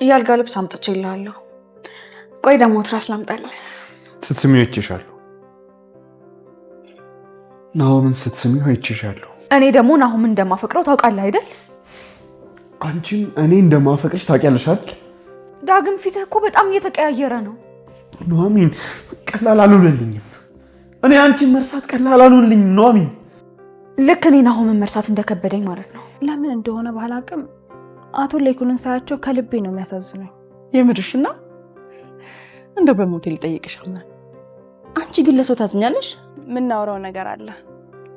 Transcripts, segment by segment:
ያልጋ ልብስ አምጥቼልሃለሁ። ቆይ ደግሞ ትራስ ላምጣልህ። ስትስሚው አይቼሻለሁ። ናሆምን ስትስሚው አይቼሻለሁ። እኔ ደግሞ ናሆምን እንደማፈቅረው ታውቃለህ አይደል? አንቺም እኔ እንደማፈቅርሽ ታውቂያለሽ አይደል? ዳግም ፊትህ እኮ በጣም እየተቀያየረ ነው። ኑሐሚን ቀላል አልሆነልኝም። እኔ አንቺን መርሳት ቀላል አልሆነልኝም ኑሐሚን። ልክ እኔ ናሆምን መርሳት እንደከበደኝ ማለት ነው። ለምን እንደሆነ ባላውቅም አቶ ለይኩንን ሳያቸው ከልቤ ነው የሚያሳዝኑኝ። የምርሽና እንደው በሞቴ ልጠይቅሻል። አንቺ ግን ለሰው ታዝኛለሽ? የምናወራው ነገር አለ።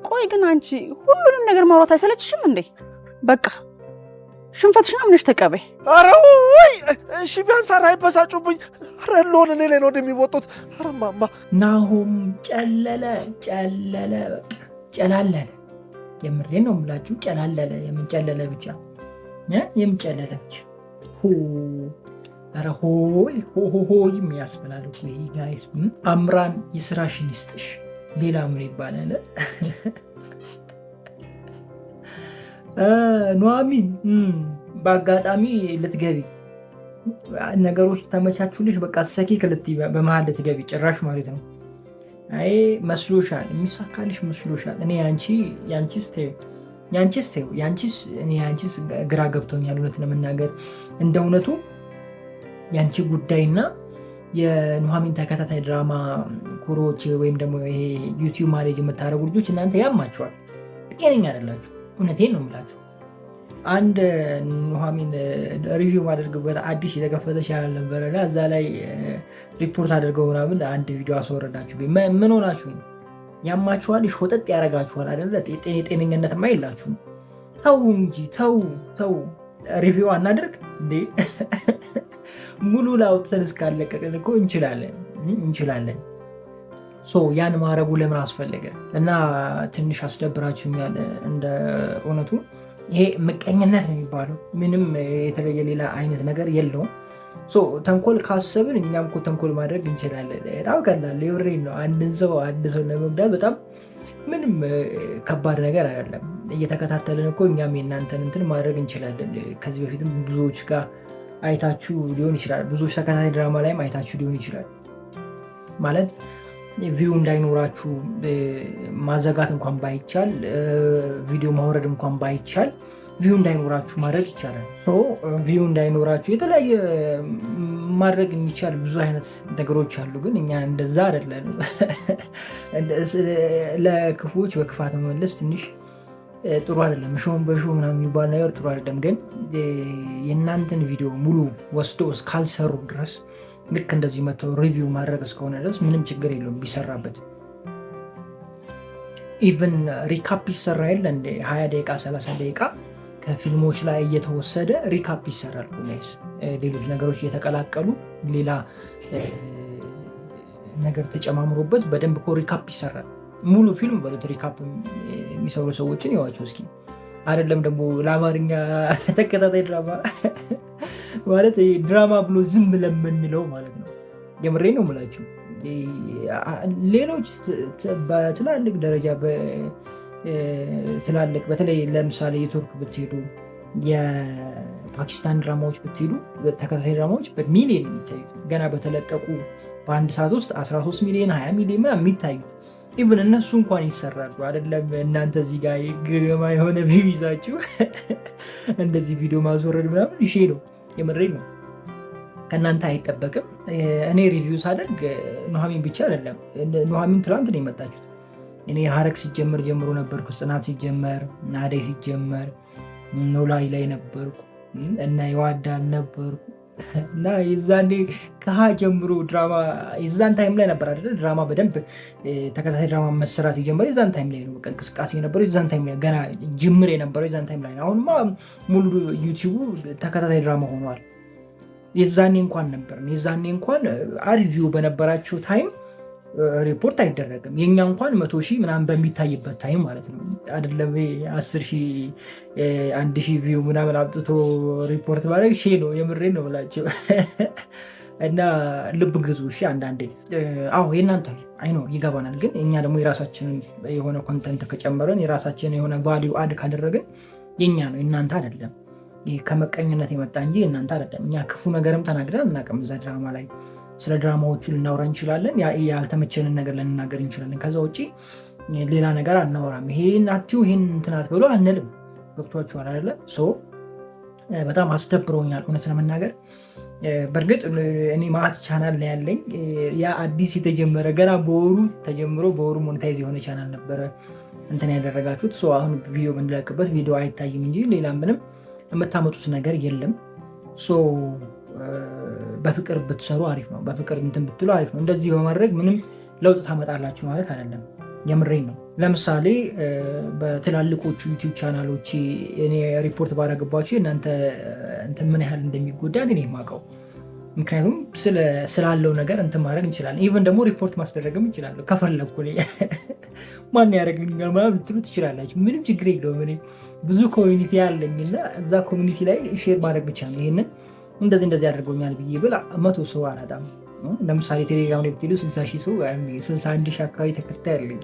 ቆይ ግን አንቺ ሁሉንም ነገር ማውራት አይሰለችሽም እንዴ? በቃ ሽንፈትሽን አምነሽ ተቀበይ። ኧረ ወይ እሺ ቢያንስ አይበሳጩብኝ። ኧረ ለሆነ እኔ ላይ ነው እንደሚወጡት። ኧረ ማማ ናሆም ጨለለ በቃ ጨላለለ። የምሬን ነው የምላችሁ ጨላለለ። የምንጨለለ ብቻ የምንጨለለ ብቻ ኧረ ሆይ የሚያስብላል እኮ ጋይስ። አምራን የስራሽን ይስጥሽ። ሌላ ምን ይባላል? ኑሐሚን በአጋጣሚ ልትገቢ ነገሮች ተመቻቹልሽ። በቃ ሰኪክ በመሀል ልትገቢ ጭራሽ ማለት ነው። አይ መስሎሻል፣ የሚሳካልሽ መስሎሻል። እኔ ያንቺስ ግራ ገብቶኛል እውነት ለመናገር እንደ እውነቱ ያንቺ ጉዳይና የኑሐሚን ተከታታይ ድራማ ኩሮች ወይም ደግሞ ይሄ ዩቲዩብ ማኔጅ የምታደርጉ ልጆች እናንተ ያማችኋል፣ ጤነኛ አይደላችሁ። እውነቴን ነው የምላችሁ። አንድ ኑሐሚን ሪቪው ማደርግበት አዲስ የተከፈተ ቻናል ነበረና እዛ ላይ ሪፖርት አድርገው ምናምን አንድ ቪዲዮ አስወረዳችሁ። ምን ሆናችሁ ነው? ያማችኋል፣ ይሾጠጥ ያደርጋችኋል አይደለ? ጤነኝነትማ የላችሁም። ተው እንጂ ተው። ሪቪው አናድርግ እንዴ? ሙሉ ላውጥተን እስካለቀቅን እኮ እንችላለን። ያን ማረጉ ለምን አስፈለገ? እና ትንሽ አስደብራችሁኛል እንደ እውነቱ። ይሄ ምቀኝነት ነው የሚባለው። ምንም የተለየ ሌላ አይነት ነገር የለውም። ተንኮል ካሰብን እኛም እኮ ተንኮል ማድረግ እንችላለን። በጣም ቀላል የብሬን ነው። አንድ ሰው ለመጉዳት በጣም ምንም ከባድ ነገር አይደለም። እየተከታተልን እኮ እኛም የእናንተን እንትን ማድረግ እንችላለን። ከዚህ በፊትም ብዙዎች ጋር አይታችሁ ሊሆን ይችላል። ብዙዎች ተከታታይ ድራማ ላይም አይታችሁ ሊሆን ይችላል። ማለት ቪው እንዳይኖራችሁ ማዘጋት እንኳን ባይቻል፣ ቪዲዮ ማውረድ እንኳን ባይቻል ቪው እንዳይኖራችሁ ማድረግ ይቻላል። ቪው እንዳይኖራችሁ የተለያየ ማድረግ የሚቻል ብዙ አይነት ነገሮች አሉ። ግን እኛ እንደዛ አይደለም። ለክፉዎች በክፋት መመለስ ትንሽ ጥሩ አይደለም። ሾውን በሾው ምናምን የሚባል ነገር ጥሩ አይደለም። ግን የእናንተን ቪዲዮ ሙሉ ወስዶ እስካልሰሩ ድረስ ልክ እንደዚህ መጥተው ሪቪው ማድረግ እስከሆነ ድረስ ምንም ችግር የለውም ቢሰራበት። ኢቨን ሪካፕ ይሰራ የለ እንደ 20 ደቂቃ 30 ደቂቃ ከፊልሞች ላይ እየተወሰደ ሪካፕ ይሰራል። ሌሎች ነገሮች እየተቀላቀሉ ሌላ ነገር ተጨማምሮበት በደንብ እኮ ሪካፕ ይሰራል። ሙሉ ፊልም በሉት ሪካፕ የሚሰሩ ሰዎችን ይዋቸው እስኪ። አይደለም ደግሞ ለአማርኛ ተከታታይ ድራማ ማለት ድራማ ብሎ ዝም ለምንለው ማለት ነው። የምሬ ነው የምላችሁ። ሌሎች በትላልቅ ደረጃ ትላልቅ በተለይ ለምሳሌ የቱርክ ብትሄዱ፣ የፓኪስታን ድራማዎች ብትሄዱ ተከታታይ ድራማዎች በሚሊዮን የሚታዩት ገና በተለቀቁ በአንድ ሰዓት ውስጥ 13 ሚሊዮን 20 ሚሊዮን የሚታዩት ኢቭን እነሱ እንኳን ይሰራሉ። አይደለም እናንተ እዚህ ጋር ገማ የሆነ ቪው ይዛችሁ እንደዚህ ቪዲዮ ማስወረድ ምናምን ይሼ ነው። የምሬ ነው። ከእናንተ አይጠበቅም። እኔ ሪቪው ሳደርግ ኑሐሚን ብቻ አይደለም። ኑሐሚን ትላንት ነው የመጣችሁት። እኔ ሀረግ ሲጀመር ጀምሮ ነበርኩ። ጽናት ሲጀመር፣ አደይ ሲጀመር ኖላዊ ላይ ነበርኩ እና የዋዳን ነበርኩ እና የዛኔ ከሀ ጀምሮ ድራማ የዛን ታይም ላይ ነበር አይደለ? ድራማ በደንብ ተከታታይ ድራማ መሰራት የጀመረ የዛን ታይም ላይ ነው። በቃ እንቅስቃሴ የነበረው የዛን ታይም ላይ ገና ጅምር የነበረው የዛን ታይም ላይ ነው። አሁንማ ሙሉ ዩቲዩቡ ተከታታይ ድራማ ሆኗል። የዛኔ እንኳን ነበር የዛኔ እንኳን አሪፍ ቪው በነበራቸው ታይም ሪፖርት አይደረግም። የኛ እንኳን 100,000 ምናምን በሚታይበት ታይም ማለት ነው። አይደለም 10,000 1,000 ቪው ምናምን አምጥቶ ሪፖርት ማድረግ ነው። የምሬን ነው ብላቸው እና ልብ ግዙ እሺ። አንዳንዴ አዎ የእናንተ አይ ነው ይገባናል። ግን እኛ ደግሞ የራሳችንን የሆነ ኮንተንት ከጨመረን የራሳችንን የሆነ ቫሊዩ አድ ካደረግን የኛ ነው የእናንተ አይደለም። ከመቀኝነት የመጣ እንጂ እናንተ አይደለም። እኛ ክፉ ነገርም ተናግረን እናውቅም። እዛ ድራማ ላይ ስለ ድራማዎቹ ልናወራ እንችላለን፣ ያልተመቸንን ነገር ልንናገር እንችላለን። ከዛ ውጭ ሌላ ነገር አናወራም። ይሄን አትዩ ይሄን እንትን አትበሉ አንልም። ገብቷችኋል አይደለ? በጣም አስደብሮኛል እውነት ለመናገር። በእርግጥ እኔ ማት ቻናል ላይ ያለኝ ያ አዲስ የተጀመረ ገና በወሩ ተጀምሮ በወሩ ሞኔታይዝ የሆነ ቻናል ነበረ እንትን ያደረጋችሁት። አሁን ቪዲዮ ብንለቅበት ቪዲዮ አይታይም እንጂ ሌላ ምንም የምታመጡት ነገር የለም። በፍቅር ብትሰሩ አሪፍ ነው። በፍቅር እንትን ብትሉ አሪፍ ነው። እንደዚህ በማድረግ ምንም ለውጥ ታመጣላችሁ ማለት አይደለም። የምሬን ነው። ለምሳሌ በትላልቆቹ ዩቲዩብ ቻናሎች እኔ ሪፖርት ባደረግባችሁ እናንተ እንትን ምን ያህል እንደሚጎዳ እኔ የማውቀው። ምክንያቱም ስላለው ነገር እንትን ማድረግ እንችላለን። ኢቨን ደግሞ ሪፖርት ማስደረግም እንችላለሁ ከፈለግኩ። ማን ያደረግልኛል ምናምን ልትሉ ትችላላችሁ። ምንም ችግር የለውም። እኔ ብዙ ኮሚኒቲ ያለኝና እዛ ኮሚኒቲ ላይ ሼር ማድረግ ብቻ ነው። ይህንን እንደዚህ አድርጎኛል ብዬ ብል 100 ሰው አላጣም። ለምሳሌ ቴሌግራም ላይ ብትሄዱ 60 ሺህ ሰው 61 ሺህ አካባቢ ተከታይ ያለኝ።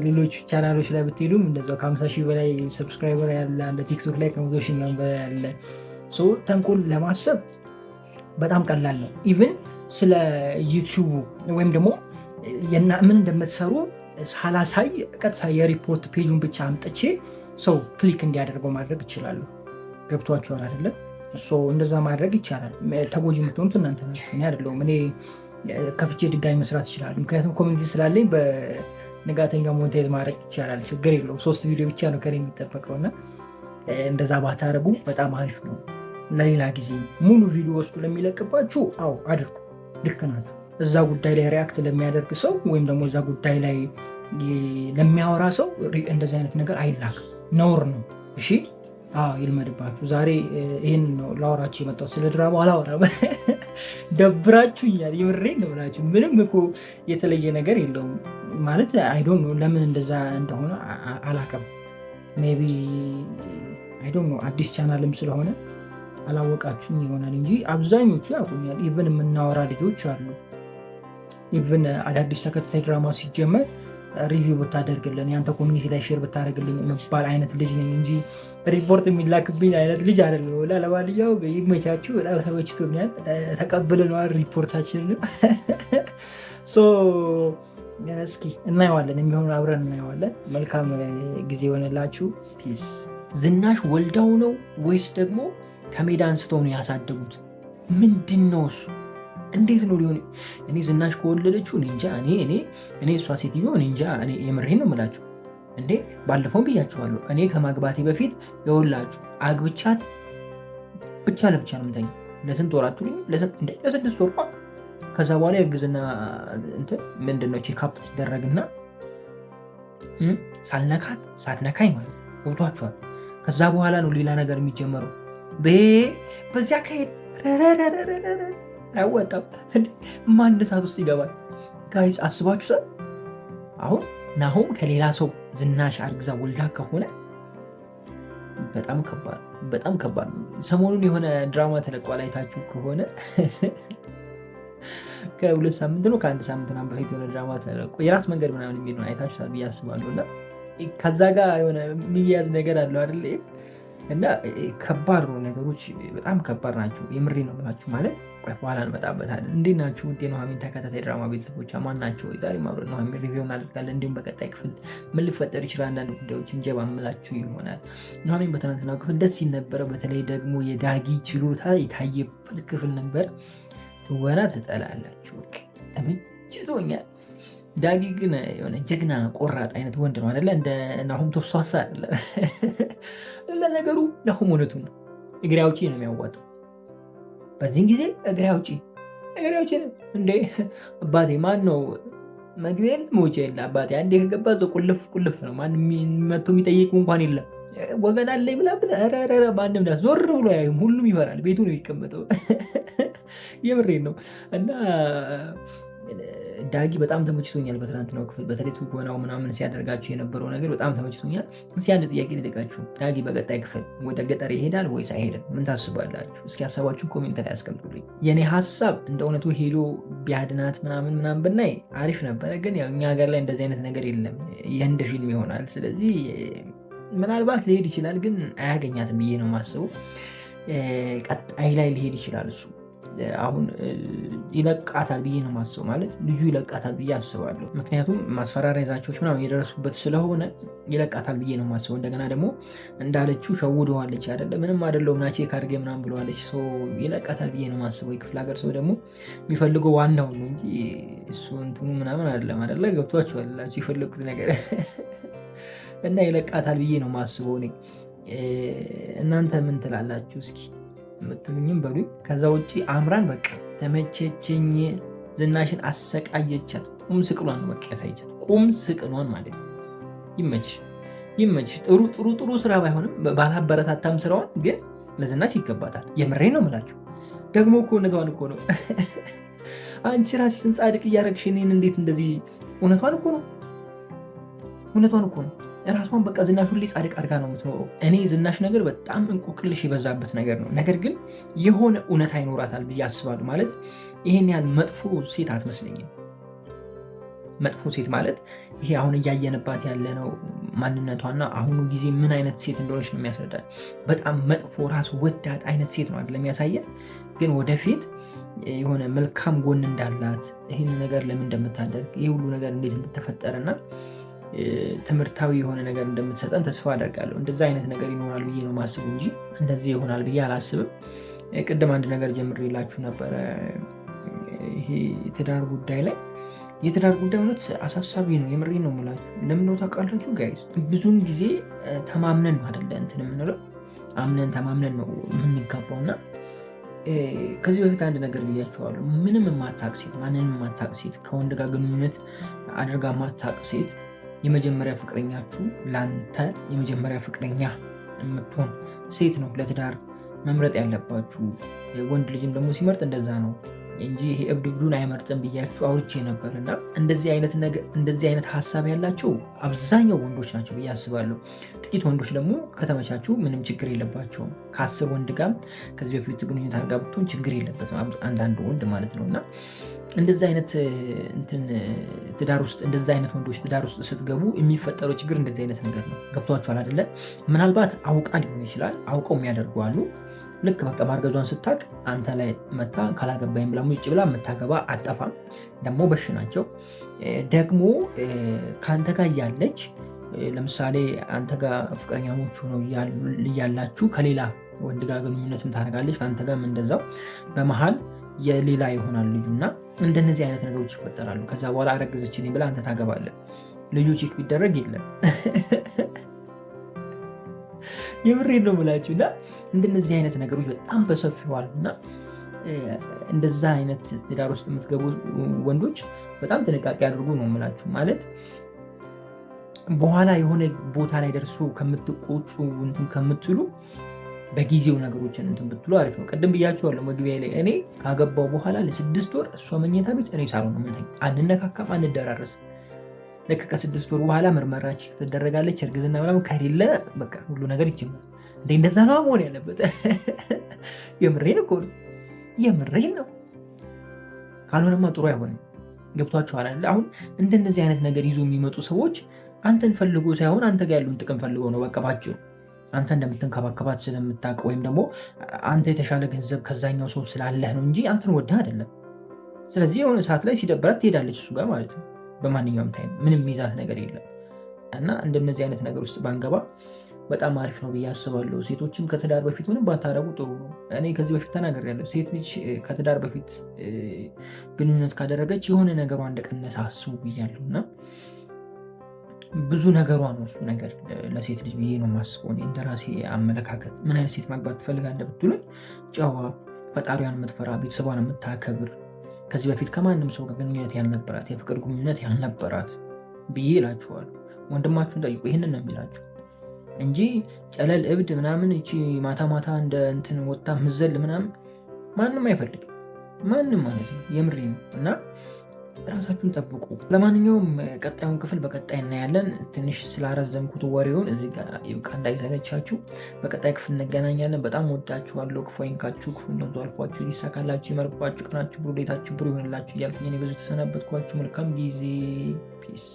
ሌሎች ቻናሎች ላይ ብትሄዱም እንደዛው ከ50 ሺህ በላይ ሰብስክራይበር ያለ አለ። ቲክቶክ ላይ ከ100 ሺህ በላይ ያለ። ተንኮል ለማሰብ በጣም ቀላል ነው። ኢቭን ስለ ዩቲዩቡ ወይም ደግሞ ምን እንደምትሰሩ ሳላሳይ ቀጥታ የሪፖርት ፔጁን ብቻ አምጥቼ ሰው ክሊክ እንዲያደርገው ማድረግ ይችላሉ። ገብቷችኋል አይደለም? እንደዛ ማድረግ ይቻላል። ተጎጂ የምትሆኑት እናንተ ናችሁ፣ እኔ አይደለሁም። እኔ ከፍቼ ድጋሚ መስራት ይችላሉ። ምክንያቱም ኮሚኒቲ ስላለኝ በንጋተኛ ሞኔታይዝ ማድረግ ይቻላል። ችግር የለውም። 3 ቪዲዮ ብቻ ነው ከእኔ የሚጠበቀውና እንደዛ ባታደርጉ በጣም አሪፍ ነው። ለሌላ ጊዜ ሙሉ ቪዲዮ ወስዱ ለሚለቅባችሁ አድርጉ። ልክ ናችሁ። እዛ ጉዳይ ላይ ሪያክት ለሚያደርግ ሰው ወይም ደግሞ እዛ ጉዳይ ላይ ለሚያወራ ሰው እንደዚህ አይነት ነገር አይላክም፣ ነውር ነው። እሺ ይልመድባችሁ። ዛሬ ይህን ነው ላወራችሁ የመጣሁት። ስለ ድራማ አላወራም። ደብራችሁኛል። የምሬን ነው ብላችሁ ምንም እኮ የተለየ ነገር የለውም ማለት አይዶን ነው። ለምን እንደዛ እንደሆነ አላውቅም። ሜይ ቢ አይዶን ነው አዲስ ቻናልም ስለሆነ አላወቃችሁኝ ይሆናል እንጂ አብዛኞቹ ያውቁኛል። ኢቨን የምናወራ ልጆች አሉ። ኢቨን አዳዲስ ተከታታይ ድራማ ሲጀመር ሪቪው ብታደርግልን ያንተ ኮሚኒቲ ላይ ሼር ብታደርግልኝ የምባል አይነት ልጅ ነኝ እንጂ ሪፖርት የሚላክብኝ አይነት ልጅ አይደለም። ለማንኛው ይመቻችሁ። በጣም ተመችቶኛል። ተቀብለነዋል ሪፖርታችንን። እስኪ እናየዋለን፣ የሚሆኑ አብረን እናየዋለን። መልካም ጊዜ የሆነላችሁ። ፒስ። ዝናሽ ወልዳው ነው ወይስ ደግሞ ከሜዳ አንስተው ነው ያሳደጉት? ምንድን ነው እሱ? እንዴት ነው ሊሆን? እኔ ዝናሽ ከወለደችው እንጃ። እኔ እሷ ሴትዮ እንጃ። እኔ የምሬን ነው የምላችሁ። እንዴ ባለፈው ብያችኋለሁ። እኔ ከማግባቴ በፊት የወላችሁ አግብቻት ብቻ ለብቻ ነው የምተኛው። ለስንት ወር አትሉኝ? ለ6 ወር። ከዛ በኋላ የእርግዝና እንትን ምንድነው ቼክአፕ ትደረግና ሳልነካት ሳትነካኝ ማለት ገብቷችኋል። ከዛ በኋላ ነው ሌላ ነገር የሚጀመረው። በዚያ ከሄድ አይወጣም። ማን ሰዓት ውስጥ ይገባል? ጋይስ አስባችሁታል? አሁን ናሆም ከሌላ ሰው ዝናሽ አርግዛ ወልዳ ከሆነ በጣም ከባድ ነው። ሰሞኑን የሆነ ድራማ ተለቋል፣ አይታችሁ ከሆነ ከ2 ሳምንት ነው ከ1 ሳምንት ምናምን በፊት የሆነ ድራማ ተለቆ የራስ መንገድ ምናምን የሚል ነው። አይታችሁታል ብዬ አስባለሁ። እና ከዛ ጋር የሆነ የሚያዝ ነገር አለው አይደለ? እና ከባድ ነው። ነገሮች በጣም ከባድ ናቸው። የምሬ ነው የምላችሁ። ማለት በኋላ እንመጣበታለን። እንዴት ናችሁ ውድ የኑሃሚን ተከታታይ ድራማ ቤተሰቦች? ማን ናቸው? ዛሬ ማብረን ኑሃሚን ሪቪው እናደርጋለን። እንዲሁም በቀጣይ ክፍል ምን ሊፈጠር ይችላል አንዳንድ ጉዳዮችን ጀባ ምላችሁ ይሆናል። ኑሃሚን በትናንትናው ክፍል ደስ ሲል ነበረ። በተለይ ደግሞ የዳጊ ችሎታ የታየበት ክፍል ነበር። ትወና ትጠላላችሁ። ተመችቶኛል። ዳጊ ግን የሆነ ጀግና ቆራጥ አይነት ወንድ ነው አይደለ? እንደ ናሆም ተፍሷሳ አይደለ? ለነገሩ ናሆም እውነቱን ነው። እግሬ አውጪ ነው የሚያዋጣው። በዚህን ጊዜ እግሬ አውጪ ነው እንዴ አባቴ። ማን ነው መግቢያ የለ መውጫ የለ አባቴ። አንዴ ከገባ እዛው ቁልፍ ነው። ማንም መቶ የሚጠይቁ እንኳን የለም። ወገን አለኝ ብላ ማንም ዞር ብሎ ያዩም። ሁሉም ይፈራል። ቤቱ ነው የሚቀመጠው። የምሬን ነው። እና ዳጊ በጣም ተመችቶኛል በትናንትናው ክፍል። በተለይ ትወናው ምናምን ሲያደርጋችሁ የነበረው ነገር በጣም ተመችቶኛል። እስኪ አንድ ጥያቄ ልጠይቃችሁ። ዳጊ በቀጣይ ክፍል ወደ ገጠር ይሄዳል ወይስ አይሄድም? ምን ታስባላችሁ? እስኪ ሀሳባችሁን ኮሜንት ላይ ያስቀምጡልኝ። የኔ ሀሳብ እንደ እውነቱ ሄዶ ቢያድናት ምናምን ብናይ አሪፍ ነበረ። ግን ያው እኛ ሀገር ላይ እንደዚህ አይነት ነገር የለም። የህንድ ፊልም ይሆናል። ስለዚህ ምናልባት ሊሄድ ይችላል፣ ግን አያገኛትም ብዬ ነው የማስበው። ቀጣይ ላይ ሊሄድ ይችላል እሱ አሁን ይለቃታል ብዬ ነው ማስበው። ማለት ልጁ ይለቃታል ብዬ አስባለሁ። ምክንያቱም ማስፈራሪያ ዛቻዎች ምናምን የደረሱበት ስለሆነ ይለቃታል ብዬ ነው ማስበው። እንደገና ደግሞ እንዳለችው ሸውደዋለች አይደለ? ምንም አይደለሁም ና ቼክ አድርጌ ምናምን ብለዋለች። ይለቃታል ብዬ ነው ማስበው። የክፍለ ሀገር ሰው ደግሞ የሚፈልገው ዋናው ነው እንጂ እሱ እንትኑ ምናምን አይደለም አይደለ? ገብቷችኋል ላችሁ የፈለጉት ነገር እና ይለቃታል ብዬ ነው ማስበው እኔ። እናንተ ምን ትላላችሁ እስኪ? የምትሉኝም በሉኝ። ከዛ ውጭ አምራን በቃ ተመቸችኝ። ዝናሽን አሰቃየቻት። ቁም ስቅሏን በቃ ያሳየቻት። ቁም ስቅሏን ማለት ነው። ይመችሽ። ጥሩ ስራ ባይሆንም ባላበረታታም ስራዋን ግን ለዝናሽ ይገባታል። የምሬ ነው የምላችሁ። ደግሞ እኮ እውነቷን እኮ ነው። አንቺ ራስሽን ጻድቅ እያረግሽ እኔን እንዴት እንደዚህ? እውነቷን እኮ ነው። ራሷን በቃ ዝናሽ ሁሌ ጻድቅ አድርጋ ነው የምትኖረው። እኔ ዝናሽ ነገር በጣም እንቆቅልሽ የበዛበት ነገር ነው። ነገር ግን የሆነ እውነታ ይኖራታል ብዬ አስባለሁ። ማለት ይሄን ያህል መጥፎ ሴት አትመስለኝም። መጥፎ ሴት ማለት ይሄ አሁን እያየንባት ያለነው ማንነቷና አሁኑ ጊዜ ምን አይነት ሴት እንደሆነች ነው የሚያስረዳል። በጣም መጥፎ ራስ ወዳድ አይነት ሴት ነው አይደለም የሚያሳየን። ግን ወደፊት የሆነ መልካም ጎን እንዳላት ይህን ነገር ለምን እንደምታደርግ ይህ ሁሉ ነገር እንዴት እንደተፈጠረና ትምህርታዊ የሆነ ነገር እንደምትሰጠን ተስፋ አደርጋለሁ። እንደዛ አይነት ነገር ይኖራል ብዬ ነው ማስቡ እንጂ እንደዚህ ይሆናል ብዬ አላስብም። ቅድም አንድ ነገር ጀምሬላችሁ ነበረ። ይሄ የትዳር ጉዳይ ላይ የትዳር ጉዳይ እውነት አሳሳቢ ነው። የምሬን ነው የምላችሁ። ለምን ነው ታውቃላችሁ ጋይስ? ብዙውን ጊዜ ተማምነን አይደለ እንትን የምንለው አምነን ተማምነን ነው የምንጋባው። እና ከዚህ በፊት አንድ ነገር ብያችኋለሁ። ምንም የማታውቅ ሴት፣ ማንንም የማታውቅ ሴት፣ ከወንድ ጋር ግንኙነት አድርጋ የማታውቅ ሴት የመጀመሪያ ፍቅረኛችሁ ለአንተ የመጀመሪያ ፍቅረኛ የምትሆን ሴት ነው ለትዳር መምረጥ ያለባችሁ። ወንድ ልጅም ደግሞ ሲመርጥ እንደዛ ነው እንጂ ይሄ እብዱን አይመርጥም ብያችሁ አውርቼ ነበር። እና እንደዚህ አይነት ሀሳብ ያላቸው አብዛኛው ወንዶች ናቸው ብዬ አስባለሁ። ጥቂት ወንዶች ደግሞ ከተመቻችሁ ምንም ችግር የለባቸውም። ከ10 ወንድ ጋር ከዚህ በፊት ግንኙነት አድርጋ ብትሆን ችግር የለበትም አንዳንድ ወንድ ማለት ነው። እና እንደዚህ አይነት ትዳር ውስጥ እንደዚህ አይነት ወንዶች ትዳር ውስጥ ስትገቡ የሚፈጠረው ችግር እንደዚህ አይነት ነገር ነው። ገብቷችኋል አይደለ? ምናልባት አውቃ ሊሆን ይችላል። አውቀው የሚያደርጉ አሉ። ልክ በቃ ማርገዟን ስታቅ አንተ ላይ መታ ካላገባይም ብላ ውጭ ብላ የምታገባ አጠፋም። ደግሞ በሽ ናቸው። ደግሞ ከአንተ ጋር እያለች ለምሳሌ አንተ ጋር ፍቅረኛሞች ሆነው እያላችሁ ከሌላ ወንድ ጋር ግንኙነትም ታደርጋለች። ከአንተ ጋርም እንደዛው በመሀል የሌላ ይሆናል ልጁ እና እንደነዚህ አይነት ነገሮች ይፈጠራሉ። ከዛ በኋላ አረገዘችን ብላ አንተ ታገባለህ። ልጁ ቼክ ቢደረግ የለም። የምሬን ነው የምላችሁ። እና እንደነዚህ አይነት ነገሮች በጣም በሰፊዋል እና እንደዛ አይነት ትዳር ውስጥ የምትገቡ ወንዶች በጣም ጥንቃቄ አድርጉ ነው የምላችሁ። ማለት በኋላ የሆነ ቦታ ላይ ደርሶ ከምትቆጩ እንትን ከምትሉ በጊዜው ነገሮችን እንትን ብትሉ አሪፍ ነው። ቅድም ብያችኋለሁ መግቢያ ላይ እኔ ካገባው በኋላ ለ6 ወር እሷ መኝታ ቤት እኔ ሳሎን ነው የምንተኛው። አንነካካም፣ አንደራረስም። ልክ ከ6 ወር በኋላ ምርመራች ትደረጋለች። እርግዝና ምናምን ከሌለ በቃ ሁሉ ነገር ይጀምራል። እንደዛ ነው መሆን ያለበት። የምሬን እኮ ነው፣ የምሬን ነው። ካልሆነማ ጥሩ አይሆንም። ገብቷችኋል አይደል? አሁን እንደነዚህ አይነት ነገር ይዞ የሚመጡ ሰዎች አንተን ፈልጎ ሳይሆን አንተ ጋር ያሉን ጥቅም ፈልገው ነው። በቃ ባጭሩ አንተ እንደምትንከባከባት ስለምታውቅ ወይም ደግሞ አንተ የተሻለ ገንዘብ ከዛኛው ሰው ስላለህ ነው እንጂ አንተን ወደህ አይደለም። ስለዚህ የሆነ ሰዓት ላይ ሲደበራት ትሄዳለች እሱ ጋር ማለት ነው። በማንኛውም ታይም ምንም ሚዛት ነገር የለም። እና እንደነዚህ አይነት ነገር ውስጥ ባንገባ በጣም አሪፍ ነው ብዬ አስባለሁ። ሴቶችም ከትዳር በፊት ምንም ባታረጉ ጥሩ ነው። እኔ ከዚህ በፊት ተናግሬያለሁ። ሴት ልጅ ከትዳር በፊት ግንኙነት ካደረገች የሆነ ነገሯ እንደቀነሰ አስቡ ብያለሁ። እና ብዙ ነገሯ ነው እሱ ነገር ለሴት ልጅ ብዬ ነው የማስበው። እኔ እንደራሴ አመለካከት ምን አይነት ሴት ማግባት ትፈልጋለህ ብትሉኝ፣ ጨዋ፣ ፈጣሪዋን የምትፈራ፣ ቤተሰቧን የምታከብር፣ ከዚህ በፊት ከማንም ሰው ጋር ግንኙነት ያልነበራት፣ የፍቅር ግንኙነት ያልነበራት ብዬ እላችኋለሁ። ወንድማችሁን ጠይቁ፣ ይህንን ነው የሚላችሁ እንጂ ጨለል እብድ ምናምን እቺ ማታ ማታ እንደ እንትን ወጣ ምዘል ምናምን ማንም አይፈልግም። ማንም ማለት ነው። የምሬ ነው። እና ራሳችሁን ጠብቁ። ለማንኛውም ቀጣዩን ክፍል በቀጣይ እናያለን። ትንሽ ስላረዘምኩት ወሬውን እዚህ ጋር ይብቃ እንዳይሰለቻችሁ። በቀጣይ ክፍል እንገናኛለን። በጣም ወዳችኋለሁ። ክፉ አይንካችሁ፣ ክፉ እንደምዙ አልፏችሁ፣ ይሳካላችሁ፣ ይመርቋችሁ፣ ቀናችሁ ብሩ፣ ሌታችሁ ብሩ ይሆንላችሁ እያልኩ እኔ ብዙ ተሰናበትኳችሁ። መልካም ጊዜ። ፒስ።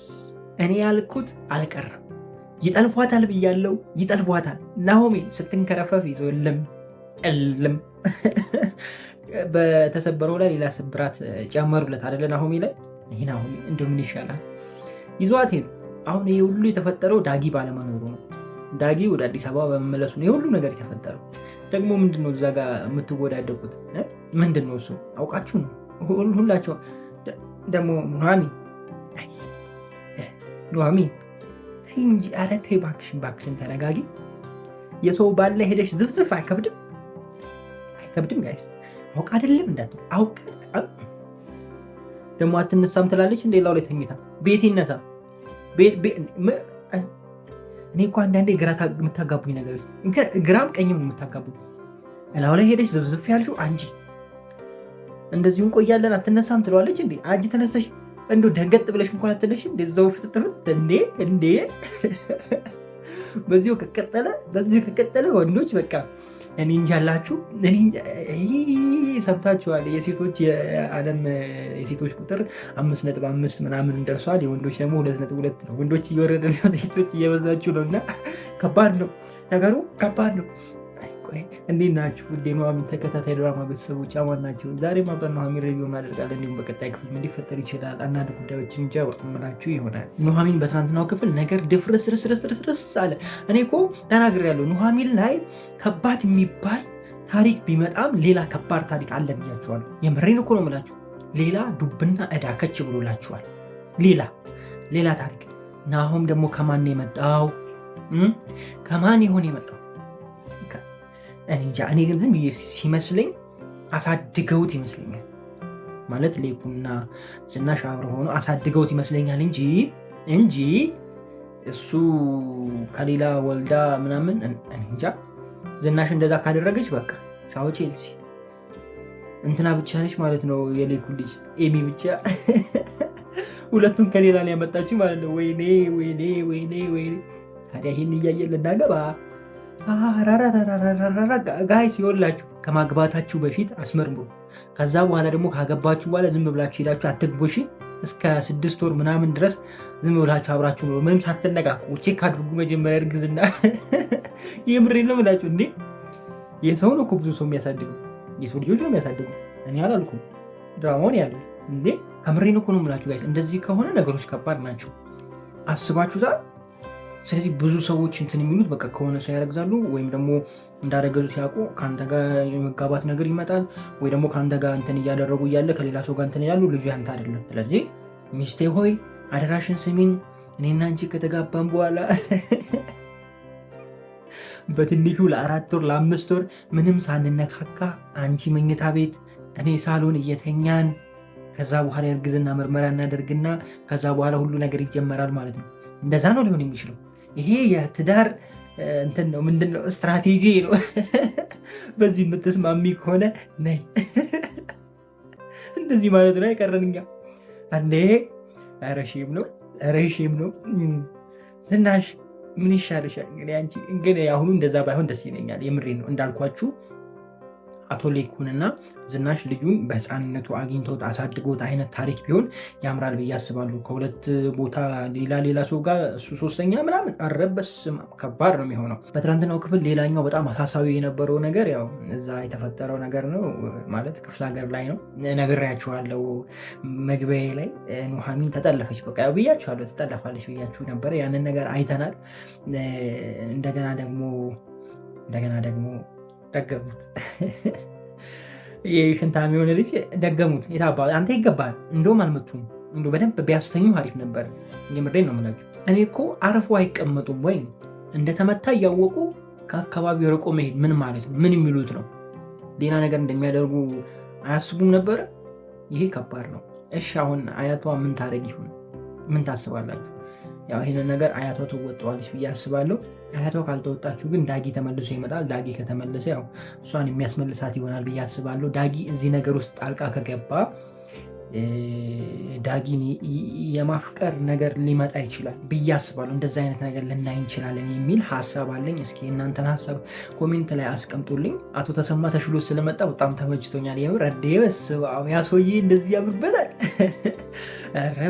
እኔ ያልኩት አልቀረም። ይጠልፏታል ብያለሁ። ይጠልፏታል። ናሆሜ ስትንከረፈፍ ይዞልም እልም በተሰበረው ላይ ሌላ ስብራት ጨመሩለት አይደለ? ናሆሚ ላይ ይሄ ናሆሚ እንደምን ይሻላል ይዟት ሄዱ። አሁን ይሄ ሁሉ የተፈጠረው ዳጊ ባለመኖሩ ነው። ዳጊ ወደ አዲስ አበባ በመመለሱ ነው የሁሉ ነገር የተፈጠረው። ደግሞ ምንድነው እዛ ጋር የምትወዳደቁት? ምንድነው እሱ? አውቃችሁ ነው ሁላቸው። ደግሞ ኑሐሚን ተይ እንጂ፣ ኧረ ተይ እባክሽን ተረጋጊ። የሰው ባለ ሄደሽ ዝፍዝፍ አይከብድም? ጋይስ አውቅ አይደለም እንዳት አውቅ ደግሞ አትነሳም ትላለች። ሌላው ላይ ተኝታ ቤት ይነሳ እኔ እኮ አንዳንዴ ግራ የምታጋቡኝ ነገር ግራም ቀኝም የምታጋቡኝ። እላው ላይ ሄደሽ ዝብዝፍ ያልሽው አንቺ እንደዚሁ እንቆያለን አትነሳም ትለዋለች። እንዴ አንቺ ተነስተሽ እንዶ ደንገጥ ብለሽ እንኳን አትነሽ እንዴ ዘው ፍጥጥፍት እንዴ በዚሁ ከቀጠለ ወንዶች በቃ እኔ እንጃላችሁ። ሰምታችኋል። የሴቶች የዓለም የሴቶች ቁጥር 5.5 ምናምን ደርሷል። የወንዶች ደግሞ 2.2 ነው። ወንዶች እየወረደ ነው፣ ሴቶች እየበዛችሁ ነው። እና ከባድ ነው ነገሩ፣ ከባድ ነው። እንዴት ናችሁ? ውድ የኑሐሚን ተከታታይ ድራማ ቤተሰቦች አማን ናቸው። ዛሬም አብረን ኑሐሚን ሪቪው እናደርጋለን። እንዲሁም በቀጣይ ክፍል ምን ሊፈጠር ይችላል አንዳንድ ጉዳዮችን ጀምራችሁ ይሆናል። ኑሐሚን በትናንትናው ክፍል ነገር ድፍርስ አለ። እኔ እኮ ተናግሬያለሁ። ኑሐሚን ላይ ከባድ የሚባል ታሪክ ቢመጣም ሌላ ከባድ ታሪክ አለ ብያችኋል። የምሬን እኮ ነው የምላችሁ። ሌላ ዱብና ዕዳ ከች ብሎላችኋል። ሌላ ታሪክ። ናሆም ደግሞ ከማን የመጣው? ከማን ይሆን የመጣው? እኔ ግን ዝም ብዬ ሲመስለኝ አሳድገውት ይመስለኛል። ማለት ሌኩና ዝናሽ አብረው ሆኖ አሳድገውት ይመስለኛል እንጂ እሱ ከሌላ ወልዳ ምናምን እንጃ። ዝናሽ እንደዛ ካደረገች በቃ ቻው ቼልሲ። እንትና ብቻ ነች ማለት ነው የሌኩ ልጅ ኤሚ ብቻ ሁለቱን ከሌላ ላይ ያመጣችው ማለት ነው። ወይኔ ታዲያ ይህን እያየን ልናገባ ጋይስ ይኸውላችሁ፣ ከማግባታችሁ በፊት አስመርምሩ። ከዛ በኋላ ደግሞ ካገባችሁ በኋላ ዝም ብላችሁ ሄዳችሁ አትግቦሽ። እስከ 6 ወር ምናምን ድረስ ዝም ብላችሁ አብራችሁ ነው፣ ምንም ሳትነቃቁ ቼክ አድርጉ። መጀመሪያ እርግዝና የምሬን ነው የምላችሁ። እንዴ የሰው ነው እኮ ብዙ ሰው የሚያሳድገው፣ የሰው ልጆች ነው የሚያሳድገው። እኔ አላልኩም፣ ድራማውን ያለው እንዴ። ከምሬን እኮ ነው የምላችሁ ጋይስ። እንደዚህ ከሆነ ነገሮች ከባድ ናቸው። አስባችሁታል? ስለዚህ ብዙ ሰዎች እንትን የሚሉት በቃ ከሆነ ሰው ያረግዛሉ፣ ወይም ደግሞ እንዳረገዙ ሲያውቁ ከአንተ ጋር የመጋባት ነገር ይመጣል፣ ወይ ደግሞ ከአንተ ጋር እንትን እያደረጉ እያለ ከሌላ ሰው ጋር እንትን ይላሉ። ልጁ ያንተ አይደለም። ስለዚህ ሚስቴ ሆይ አደራሽን ስሚኝ። እኔና አንቺ ከተጋባን በኋላ በትንሹ ለ4 ወር ለ5 ወር ምንም ሳንነካካ አንቺ መኝታ ቤት እኔ ሳሎን እየተኛን ከዛ በኋላ የእርግዝና ምርመራ እናደርግና ከዛ በኋላ ሁሉ ነገር ይጀመራል ማለት ነው። እንደዛ ነው ሊሆን የሚችለው። ይሄ የትዳር እንትን ነው፣ ምንድነው ስትራቴጂ ነው። በዚህ የምትስማሚ ከሆነ ነይ እንደዚህ ማለት ነው። አይቀረንኛ አንዴ ረሺም ነው። ዝናሽ ምን ይሻልሻል? እንግዲህ አንቺ እንግዲህ አሁኑ እንደዛ ባይሆን ደስ ይለኛል። የምሬ ነው እንዳልኳችሁ አቶ ሌኩንና ዝናሽ ልጁን በህፃንነቱ አግኝተውት አሳድጎት አይነት ታሪክ ቢሆን ያምራል ብዬ አስባለሁ። ከሁለት ቦታ ሌላ ሰው ጋር እሱ ሶስተኛ ምናምን አረበስ ከባድ ነው የሚሆነው። በትናንትናው ክፍል ሌላኛው በጣም አሳሳቢ የነበረው ነገር ያው እዛ የተፈጠረው ነገር ነው። ማለት ክፍለ ሀገር ላይ ነው። ነግሬያችኋለሁ መግቢያ ላይ ኑሐሚን ተጠለፈች። በቃ ያው ብያችኋለሁ፣ ትጠለፋለች ብያችሁ ነበረ። ያንን ነገር አይተናል። እንደገና ደግሞ ደገሙት። የሽንታም የሆነ ልጅ ደገሙት። አንተ ይገባል። እንደውም አልመቱም። በደንብ ቢያስተኙ አሪፍ ነበር። የምሬን ነው የምላችሁ። እኔ እኮ አረፉ አይቀመጡም ወይ እንደተመታ እያወቁ ከአካባቢው ርቆ መሄድ ምን ማለት ነው? ምን የሚሉት ነው? ሌላ ነገር እንደሚያደርጉ አያስቡም ነበረ? ይሄ ከባድ ነው። እሺ አሁን አያቷ ምን ታረግ ይሆን? ምን ታስባላችሁ? ያው ይህንን ነገር አያቷ ትወጣዋለች ብዬ አስባለሁ። አያቷ ካልተወጣችሁ ግን ዳጊ ተመልሶ ይመጣል። ዳጊ ከተመለሰ ያው እሷን የሚያስመልሳት ይሆናል ብዬ አስባለሁ። ዳጊ እዚህ ነገር ውስጥ ጣልቃ ከገባ ዳጊን የማፍቀር ነገር ሊመጣ ይችላል ብዬ አስባለሁ። እንደዚ አይነት ነገር ልናይ እንችላለን የሚል ሀሳብ አለኝ። እስኪ እናንተን ሀሳብ ኮሜንት ላይ አስቀምጡልኝ። አቶ ተሰማ ተሽሎ ስለመጣ በጣም ተመችቶኛል። የምር በስመ አብ ያ ሰውዬ እንደዚህ ያምርበታል።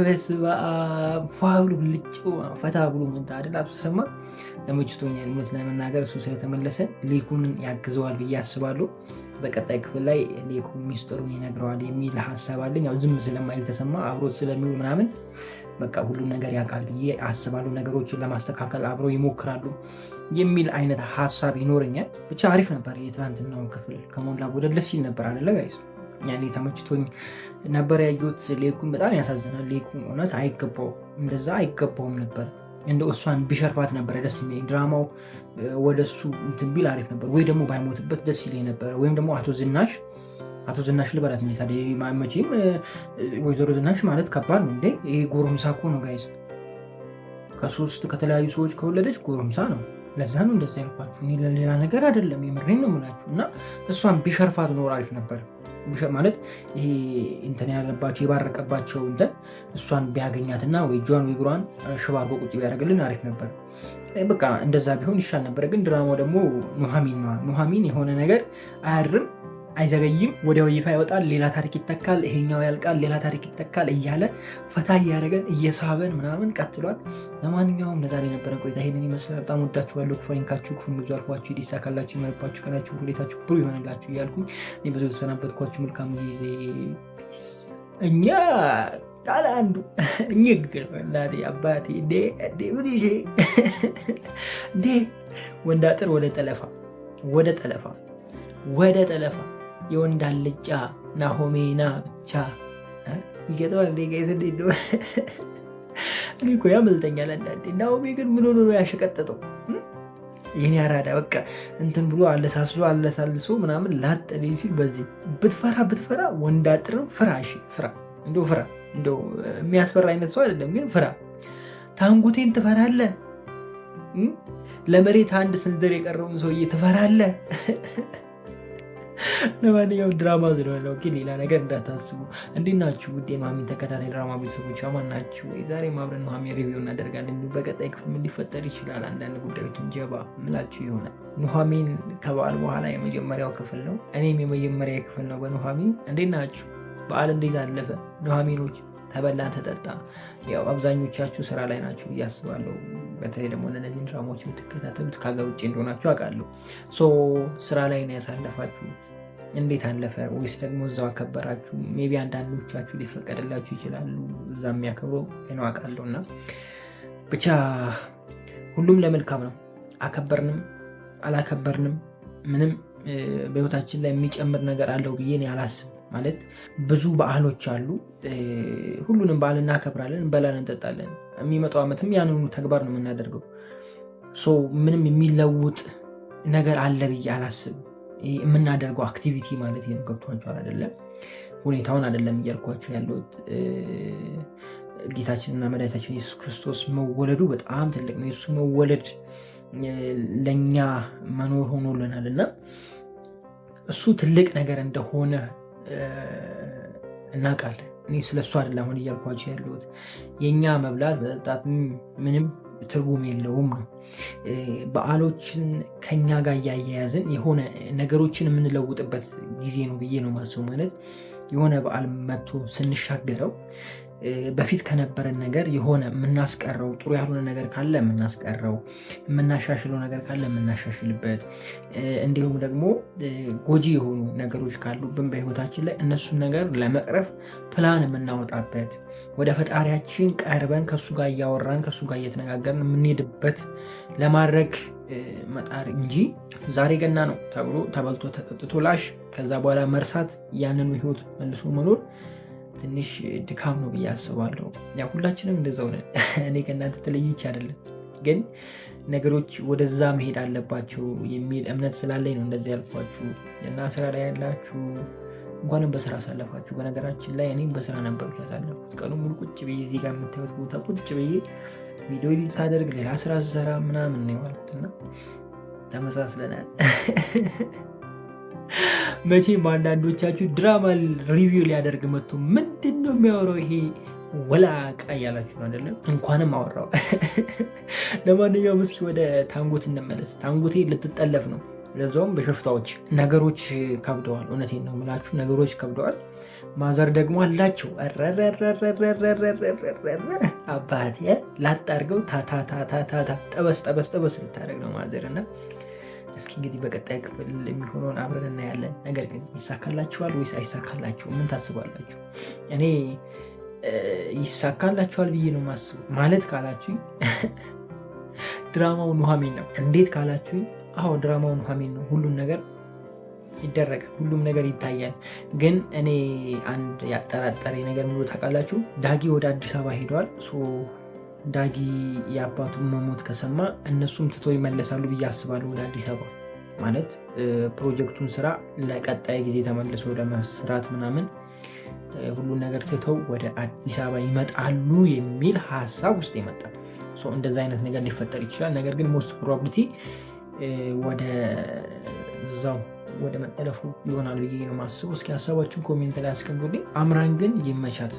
በስመ አብ ፏ ብሎ ልጭ ፈታ ብሎ ምንታ አይደል አቶ ተሰማ። ተመችቶኛል። እውነት ለመናገር እሱ ስለተመለሰ ሌኩን ያግዘዋል ብዬ አስባለሁ። በቀጣይ ክፍል ላይ ሌኩ ሚስጥሩን ይነግረዋል የሚል ሀሳብ አለኝ። ያው ዝም ስለማይል ተሰማ አብሮት ስለሚውል ምናምን በቃ ሁሉን ነገር ያውቃል ብዬ አስባለሁ። ነገሮችን ለማስተካከል አብረው ይሞክራሉ የሚል አይነት ሀሳብ ይኖረኛል። ብቻ አሪፍ ነበር የትናንትናው ክፍል ከሞላ ጎደል ደስ ሲል ነበር አይደለ ጋይስ? ያኔ ተመችቶኝ ነበር ያየሁት። ሌኩን በጣም ያሳዝናል። ሌኩ እውነት አይገባውም፣ እንደዛ አይገባውም ነበር። እንደ እሷን ቢሸርፋት ነበረ ደስ የሚለኝ። ድራማው ወደሱ እንትን ቢል አሪፍ ነበር፣ ወይ ደግሞ ባይሞትበት ደስ ይለኝ ነበር። ወይም ደግሞ አቶ ዝናሽ ልበላት እንጂ ታዲያ መቼም ወይዘሮ ዝናሽ ማለት ከባድ ነው እንዴ! ይሄ ጎረምሳ እኮ ነው ጋይዝ። ከሶስት ከተለያዩ ሰዎች ከወለደች ጎረምሳ ነው። ለዛ ነው እንደዛ ያልኳችሁ፣ ሌላ ነገር አይደለም። የምሬን ነው የምላችሁ። እና እሷን ቢሸርፋት ኖር አሪፍ ነበር። ማለት ይሄ እንትን ያለባቸው የባረቀባቸው እንትን እሷን ቢያገኛትና ወይ እጇን ወይ እግሯን ሽባ አድርጎ ቁጭ ቢያደርግልን አሪፍ ነበር። በቃ እንደዛ ቢሆን ይሻል ነበር። ግን ድራማው ደግሞ ኑሐሚን የሆነ ነገር አያርም አይዘገይም፣ ወዲያው ይፋ ይወጣል፣ ሌላ ታሪክ ይተካል፣ ይሄኛው ያልቃል፣ ሌላ ታሪክ ይተካል እያለ ፈታ እያደረገን እየሳበን ምናምን ቀጥሏል። ለማንኛውም ለዛሬ የነበረ ቆይታ ይሄንን ይመስላል። በጣም ወዳችኋለሁ። ክፉ አይንካችሁ፣ ክፉ ብዙ አልፏችሁ፣ ይሳካላችሁ፣ ይመርባችሁ፣ ቀናችሁ ሁሌታችሁ ብሩ ይሆንላችሁ እያልኩኝ እኔ ብዙ ተሰናበትኳችሁ። መልካም ጊዜ። እኛ ቃል አንዱ እናቴ አባቴ እንዴ ወንድ አጥር ወደ ጠለፋ የወንድ አልጫ ናሆሜና ብቻ ይገጠዋል። እኔ እኮ ያመልጠኛል አንዳንዴ። ናሆሜ ግን ምን ሆኖ ነው ያሸቀጠጠው? ይህን ያራዳ በቃ እንትን ብሎ አለሳልሶ ምናምን ላጠል ሲል በዚህ ብትፈራ ወንድ አጥርም ፍራ እንደው የሚያስፈራ አይነት ሰው አይደለም፣ ግን ፍራ። ታንጉቴን ትፈራለህ? ለመሬት አንድ ስንዝር የቀረውን ሰውዬ ትፈራለህ? ለማንኛውም ድራማ ስለሆነ ነው፣ ግን ሌላ ነገር እንዳታስቡ። እንዴት ናችሁ ውድ የኑሐሚን ተከታታይ ድራማ ቤተሰቦች? አማን ናችሁ? ዛሬ አብረን ኑሐሚን ሪቪው እናደርጋለን። በቀጣይ ክፍል ምን ሊፈጠር ይችላል፣ አንዳንድ ጉዳዮችን ጀባ ምላችሁ ይሆናል። ኑሐሚን ከበዓል በኋላ የመጀመሪያው ክፍል ነው፣ እኔም የመጀመሪያ ክፍል ነው በኑሐሚን። እንዴት ናችሁ? በዓል እንዴት አለፈ? ኑሐሚኖች ተበላ ተጠጣ? ያው አብዛኞቻችሁ ስራ ላይ ናችሁ ብዬ አስባለሁ። በተለይ ደግሞ እነዚህን ድራማዎች የምትከታተሉት ከሀገር ውጭ እንደሆናችሁ አውቃለሁ። ስራ ላይ ነው ያሳለፋችሁት? እንዴት አለፈ? ወይስ ደግሞ እዛው አከበራችሁ? ሜቢ አንዳንዶቻችሁ ሊፈቀድላችሁ ይችላሉ እዛ የሚያከብሩ ነው አውቃለሁ። እና ብቻ ሁሉም ለመልካም ነው። አከበርንም አላከበርንም ምንም በህይወታችን ላይ የሚጨምር ነገር አለው ብዬ እኔ አላስብም። ማለት ብዙ በዓሎች አሉ። ሁሉንም በዓል እናከብራለን፣ እንበላለን፣ እንጠጣለን። የሚመጣው ዓመትም ያንኑ ተግባር ነው የምናደርገው። ምንም የሚለውጥ ነገር አለ ብዬ አላስብም። የምናደርገው አክቲቪቲ ማለት ነው። ገብቷችኋል አይደለም? ሁኔታውን አይደለም እያልኳችሁ ያለሁት። ጌታችንና መድኃኒታችን ኢየሱስ ክርስቶስ መወለዱ በጣም ትልቅ ነው። የሱ መወለድ ለእኛ መኖር ሆኖልናል እና እሱ ትልቅ ነገር እንደሆነ እናውቃለን። እኔ ስለሱ አይደለም አሁን እያልኳቸው ያለሁት። የእኛ መብላት መጠጣት ምንም ትርጉም የለውም ነው። በዓሎችን ከኛ ጋር እያያያዝን የሆነ ነገሮችን የምንለውጥበት ጊዜ ነው ብዬ ነው ማስበው። ማለት የሆነ በዓል መጥቶ ስንሻገረው በፊት ከነበረን ነገር የሆነ የምናስቀረው ጥሩ ያልሆነ ነገር ካለ የምናስቀረው፣ የምናሻሽለው ነገር ካለ የምናሻሽልበት፣ እንዲሁም ደግሞ ጎጂ የሆኑ ነገሮች ካሉብን በህይወታችን ላይ እነሱን ነገር ለመቅረፍ ፕላን የምናወጣበት፣ ወደ ፈጣሪያችን ቀርበን ከሱ ጋር እያወራን ከሱ ጋር እየተነጋገርን የምንሄድበት ለማድረግ መጣር እንጂ ዛሬ ገና ነው ተብሎ ተበልቶ ተጠጥቶ ላሽ ከዛ በኋላ መርሳት፣ ያንኑ ህይወት መልሶ መኖር ትንሽ ድካም ነው ብዬ አስባለሁ። ያ ሁላችንም እንደዛው ነን። እኔ ከእናንተ ተለይቼ አይደለም፣ ግን ነገሮች ወደዛ መሄድ አለባቸው የሚል እምነት ስላለኝ ነው እንደዚህ ያልኳችሁ። እና ስራ ላይ ያላችሁ እንኳንም በስራ አሳለፋችሁ። በነገራችን ላይ እኔም በስራ ነበርኩ ያሳለፉት። ቀኑ ሙሉ ቁጭ ብዬ እዚህ ጋር የምታዩት ቦታ ቁጭ ብዬ ቪዲዮ ኤዲት ሳደርግ ሌላ ስራ ስሰራ ምናምን ነው የዋልኩትና ተመሳስለናል። መቼም አንዳንዶቻችሁ ድራማ ሪቪው ሊያደርግ መጥቶ ምንድን ነው የሚያወራው ይሄ ወላቃ እያላችሁ ነው አይደለም? እንኳንም አወራው። ለማንኛውም እስኪ ወደ ታንጎት እንመለስ። ታንጎቴ ልትጠለፍ ነው። ለዛውም በሽፍታዎች ነገሮች ከብደዋል። እውነቴን ነው የምላችሁ ነገሮች ከብደዋል። ማዘር ደግሞ አላቸው አባቴ ላጣርገው ታታታታታ ጠበስ ልታደርግ ነው ማዘር እና እስኪ እንግዲህ በቀጣይ ክፍል የሚሆነውን አብረን እናያለን። ነገር ግን ይሳካላችኋል ወይስ አይሳካላችሁም? ምን ታስባላችሁ? እኔ ይሳካላችኋል ብዬ ነው የማስበው። ማለት ካላችሁኝ ድራማው ኑሐሚን ነው። እንዴት ካላችሁኝ አዎ ድራማው ኑሐሚን ነው። ሁሉም ነገር ይደረጋል፣ ሁሉም ነገር ይታያል። ግን እኔ አንድ ያጠራጠረኝ ነገር ምሎ ታውቃላችሁ? ዳጊ ወደ አዲስ አበባ ሄደዋል። ዳጊ የአባቱን መሞት ከሰማ እነሱም ትቶ ይመለሳሉ ብዬ አስባለሁ ወደ አዲስ አበባ። ማለት ፕሮጀክቱን ስራ ለቀጣይ ጊዜ ተመልሶ ለመስራት ምናምን ሁሉን ነገር ትተው ወደ አዲስ አበባ ይመጣሉ የሚል ሀሳብ ውስጥ ይመጣል። እንደዛ አይነት ነገር ሊፈጠር ይችላል። ነገር ግን ሞስት ፕሮባብሊቲ ወደ እዛው ወደ መጠለፉ ይሆናል ብዬ ነው የማስበው። እስኪ ሀሳባችሁን ኮሜንት ላይ አስቀምጡልኝ። አምራን ግን ይመቻት።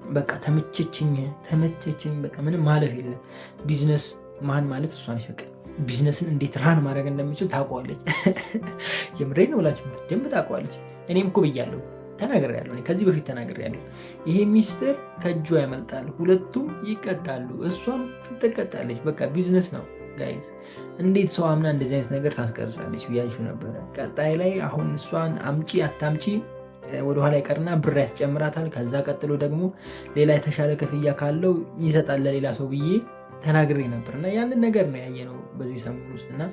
በቃ ተመቸችኝ። በቃ ምንም ማለፍ የለም። ቢዝነስ ማን ማለት እሷ ነች። በቃ ቢዝነስን እንዴት ራን ማድረግ እንደምችል ታውቀዋለች። የምሬን ነው ብላችሁ ደንብ ታውቀዋለች። እኔም እኮ ብያለሁ፣ ተናግሬያለሁ። ከዚህ በፊት ተናግሬያለሁ። ይሄ ሚስጥር ከእጇ ያመልጣል፣ ሁለቱም ይቀጣሉ፣ እሷም ትቀጣለች። በቃ ቢዝነስ ነው ጋይዝ። እንዴት ሰው አምና እንደዚህ አይነት ነገር ታስቀርሳለች ብያችሁ ነበረ። ቀጣይ ላይ አሁን እሷን አምጪ አታምጪ ወደኋላ ይቀርና ብር ያስጨምራታል። ከዛ ቀጥሎ ደግሞ ሌላ የተሻለ ክፍያ ካለው ይሰጣል ለሌላ ሰው ብዬ ተናግሬ ነበር እና ያንን ነገር ነው ያየነው በዚህ ሰሞን ውስጥ እና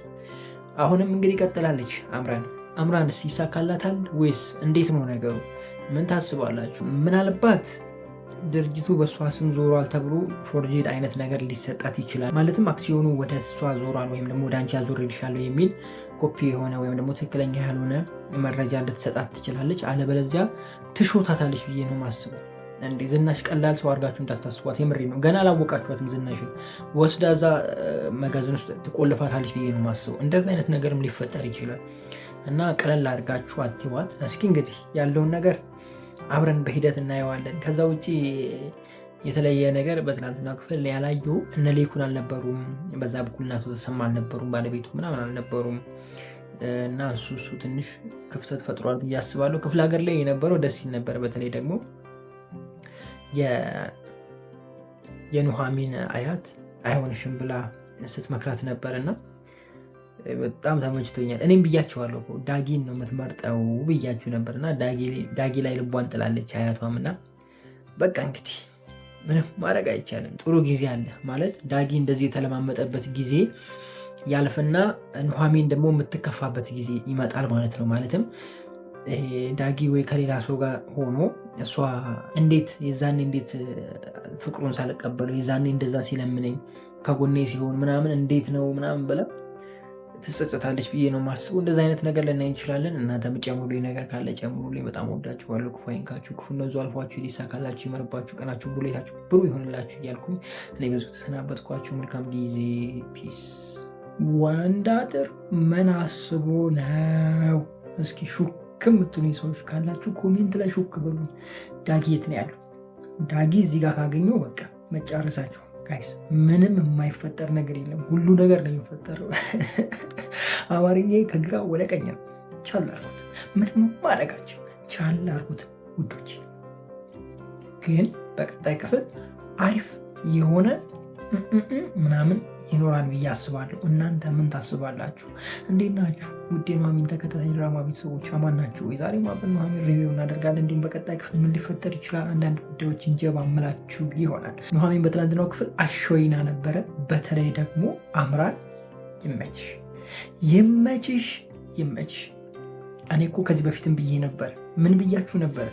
አሁንም እንግዲህ ቀጥላለች። አምራንስ ይሳካላታል ወይስ እንዴት ነው ነገሩ? ምን ታስባላችሁ? ምናልባት ድርጅቱ በእሷ ስም ዞሯል ተብሎ ፎርጂድ አይነት ነገር ሊሰጣት ይችላል። ማለትም አክሲዮኑ ወደ እሷ ዞሯል ወይም ደግሞ ወደ አንቺ አዞርልሻለሁ የሚል ኮፒ የሆነ ወይም ደግሞ ትክክለኛ ያልሆነ መረጃ ልትሰጣት ትችላለች። አለበለዚያ ትሾታታለች ብዬ ነው ማስበው። እንዴ ዝናሽ ቀላል ሰው አድርጋችሁ እንዳታስቧት። የምሬ ነው። ገና አላወቃችኋትም። ዝናሽን ወስዳ እዛ መጋዘን ውስጥ ትቆልፋታለች ብዬ ነው ማስበው። እንደዚህ አይነት ነገርም ሊፈጠር ይችላል እና ቀለል አድርጋችሁ አትዋት። እስኪ እንግዲህ ያለውን ነገር አብረን በሂደት እናየዋለን። ከዛ ውጭ የተለየ ነገር በትናንትና ክፍል ያላየው እነ ሌኩን አልነበሩም። በዛ በኩል እናቱ ተሰማ አልነበሩም። ባለቤቱ ምናምን አልነበሩም እና እሱ ትንሽ ክፍተት ፈጥሯል ብዬ አስባለሁ። ክፍለ ሀገር ላይ የነበረው ደስ ይል ነበር። በተለይ ደግሞ የኑሐሚን አያት አይሆንሽም ብላ ስትመክራት ነበር እና በጣም ተመችቶኛል። እኔም ብያቸዋለሁ ዳጊን ነው የምትመርጠው ብያችሁ ነበር እና ዳጊ ላይ ልቧን ጥላለች አያቷም እና በቃ እንግዲህ ምንም ማድረግ አይቻልም። ጥሩ ጊዜ አለ ማለት ዳጊ እንደዚህ የተለማመጠበት ጊዜ ያልፍና ኑሐሚን ደግሞ የምትከፋበት ጊዜ ይመጣል ማለት ነው። ማለትም ዳጊ ወይ ከሌላ ሰው ጋር ሆኖ እሷ እንዴት ፍቅሩን ሳልቀበለው የዛኔ እንደዛ ሲለምነኝ ከጎኔ ሲሆን ምናምን እንዴት ነው ምናምን ብላ ትጸጸታለች ብዬ ነው ማስበው። እንደዚ አይነት ነገር ልናይ እንችላለን። እናንተ ጨምሩልኝ ነገር ካለ ጨምሩልኝ። በጣም ወዳችኋለሁ። ክፉ አይንካችሁ፣ ክፉ ነዙ አልፏችሁ፣ ሊሳካላችሁ፣ ይመርባችሁ፣ ቀናችሁ ብሩታችሁ ብሩ ይሆንላችሁ እያልኩኝ እኔ በዙ ተሰናበትኳችሁ። መልካም ጊዜ። ፒስ። ወንድ አጥር ምን አስቦ ነው? እስኪ ሹክ የምትሉኝ ሰዎች ካላችሁ ኮሜንት ላይ ሹክ በሉኝ። ዳጊ የት ነው ያለው? ዳጊ እዚህ ጋር ካገኘው በቃ መጫረሳችሁ ጋይስ። ምንም የማይፈጠር ነገር የለም። ሁሉ ነገር ነው የሚፈጠረው። አማርኛ ከግራ ወደ ቀኝ ነው። ቻል አርጉት። ምንም ማድረጋቸው ቻል አርጉት ውዶች። ግን በቀጣይ ክፍል አሪፍ የሆነ ምናምን ይኖራል ብዬ አስባለሁ። እናንተ ምን ታስባላችሁ? እንዴት ናችሁ? ውድ የኑሐሚን ተከታታይ ድራማ ቤተሰቦች አማን ናችሁ? የዛሬ ማበን ኑሐሚን ሪቪው እናደርጋለን። እንዲሁም በቀጣይ ክፍል ምን ሊፈጠር ይችላል አንዳንድ ጉዳዮችን ጀባ ምላችሁ ይሆናል። ኑሐሚን በትናንትናው ክፍል አሾይና ነበረ። በተለይ ደግሞ አምራን ይመችሽ። እኔ እኮ ከዚህ በፊትም ብዬ ነበር። ምን ብያችሁ ነበር?